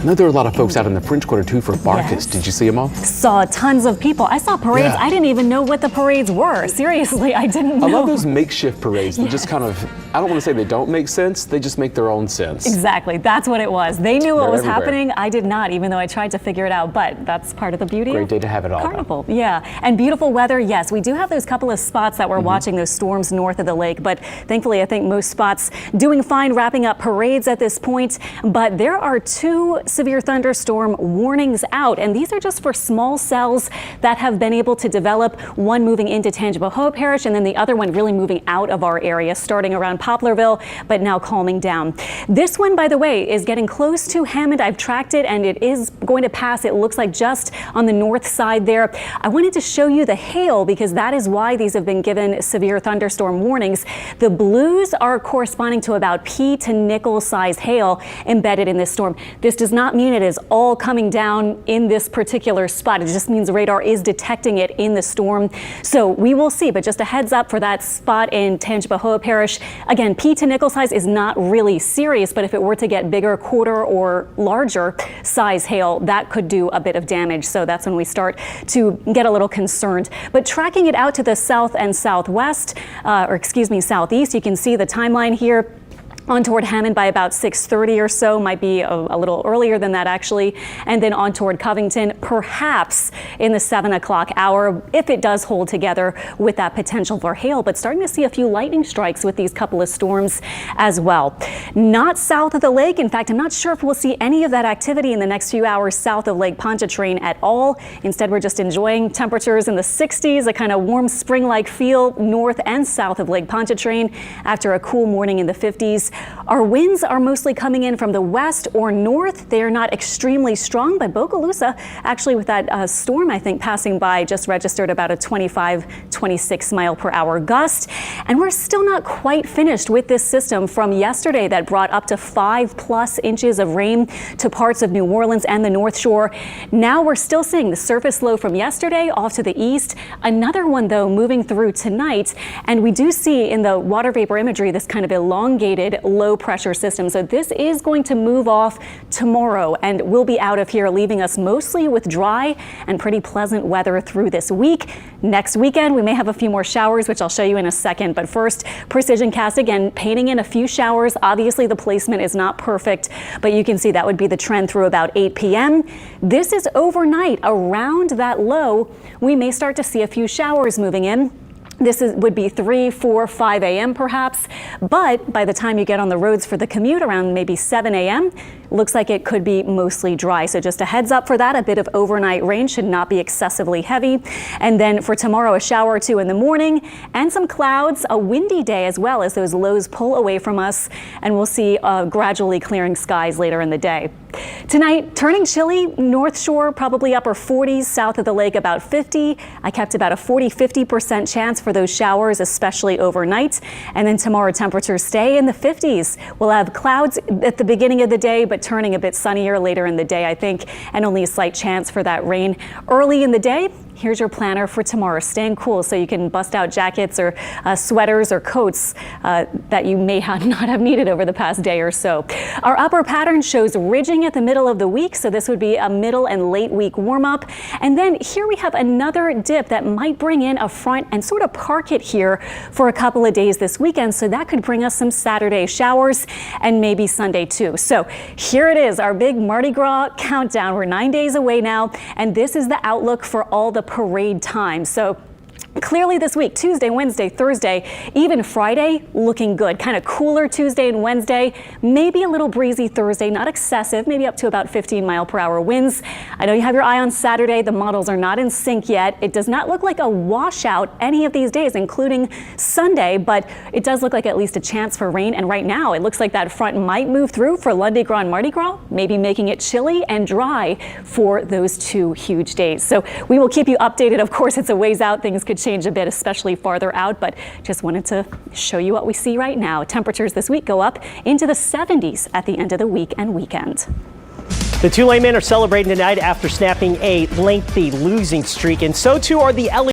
I know there were a lot of folks out in the French Quarter too for Barcus. Yes. Did you see them all? Saw tons of people. I saw parades. Yeah. I didn't even know what the parades were. Seriously, I didn't know. I love those makeshift parades that just kind of, I don't want to say they don't make sense, they just make their own sense. Exactly, that's what it was. They knew what was everywhere. happening. I did not, even though I tried to figure it out, but that's part of the beauty Great of day to have it all. Carnival. Yeah, and beautiful weather. Yes, we do have those couple of spots that we're watching, those storms north of the lake, but thankfully I think most spots doing fine, wrapping up parades at this point. But there are 2 severe thunderstorm warnings out, and these are just for small cells that have been able to develop, one moving into Tangipahoa Parish and then the other one really moving out of our area, starting around Poplarville, but now calming down. This one, by the way, is getting close to Hammond. I've tracked it and it is going to pass, it looks like, just on the north side there. I wanted to show you the hail because that is why these have been given severe thunderstorm warnings. The blues are corresponding to about pea to nickel size hail embedded in this storm. This does not mean it is all coming down in this particular spot. It just means radar is detecting it in the storm. So we will see, but just a heads up for that spot in Tangipahoa Parish. Again, pea to nickel size is not really serious, but if it were to get bigger, quarter or larger size hail, that could do a bit of damage. So that's when we start to get a little concerned. But tracking it out to the south and southwest, southeast, you can see the timeline here. On toward Hammond by about 6:30 or so, might be a little earlier than that actually, and then on toward Covington, perhaps in the 7 o'clock hour, if it does hold together with that potential for hail, but starting to see a few lightning strikes with these couple of storms as well. Not south of the lake. In fact, I'm not sure if we'll see any of that activity in the next few hours south of Lake Pontchartrain at all. Instead, we're just enjoying temperatures in the 60s, a kind of warm spring-like feel north and south of Lake Pontchartrain after a cool morning in the 50s. Our winds are mostly coming in from the west or north. They are not extremely strong, but Bogalusa, actually with that storm, I think, passing by, just registered about a 25, 26 mile per hour gust. And we're still not quite finished with this system from yesterday that brought up to 5+ inches of rain to parts of New Orleans and the North Shore. Now we're still seeing the surface low from yesterday off to the east. Another one, though, moving through tonight. And we do see in the water vapor imagery this kind of elongated low pressure system. So this is going to move off tomorrow and we'll be out of here, leaving us mostly with dry and pretty pleasant weather through this week. Next weekend, we may have a few more showers, which I'll show you in a second. But first, precision cast again, painting in a few showers. Obviously, the placement is not perfect, but you can see that would be the trend through about 8 p.m. This is overnight. Around that low, we may start to see a few showers moving in. This would be 3, 4, 5 a.m. perhaps, but by the time you get on the roads for the commute around maybe 7 a.m., looks like it could be mostly dry. So just a heads up for that. A bit of overnight rain, should not be excessively heavy. And then for tomorrow, a shower or two in the morning and some clouds, a windy day as well as those lows pull away from us, and we'll see gradually clearing skies later in the day. Tonight, turning chilly, North Shore probably upper 40s, south of the lake about 50. I kept about a 40-50% chance for those showers, especially overnight. And then tomorrow, temperatures stay in the 50s. We'll have clouds at the beginning of the day, but turning a bit sunnier later in the day, I think, and only a slight chance for that rain early in the day. Here's your planner for tomorrow. Staying cool so you can bust out jackets or sweaters or coats that you may not have needed over the past day or so. Our upper pattern shows ridging at the middle of the week, so this would be a middle and late week warm up. And then here we have another dip that might bring in a front and sort of park it here for a couple of days this weekend. So that could bring us some Saturday showers and maybe Sunday too. So here it is, our big Mardi Gras countdown. We're 9 days away now, and this is the outlook for all the parade time. So clearly this week, Tuesday, Wednesday, Thursday, even Friday, looking good. Kind of cooler Tuesday and Wednesday, maybe a little breezy Thursday, not excessive, maybe up to about 15 mile per hour winds. I know you have your eye on Saturday. The models are not in sync yet. It does not look like a washout any of these days, including Sunday, but it does look like at least a chance for rain. And right now, it looks like that front might move through for Lundi Gras and Mardi Gras, maybe making it chilly and dry for those 2 huge days. So we will keep you updated. Of course, it's a ways out. Things could change a bit, especially farther out, but just wanted to show you what we see right now. Temperatures this week go up into the 70s at the end of the week and weekend. The Tulane men are celebrating tonight after snapping a lengthy losing streak, and so too are the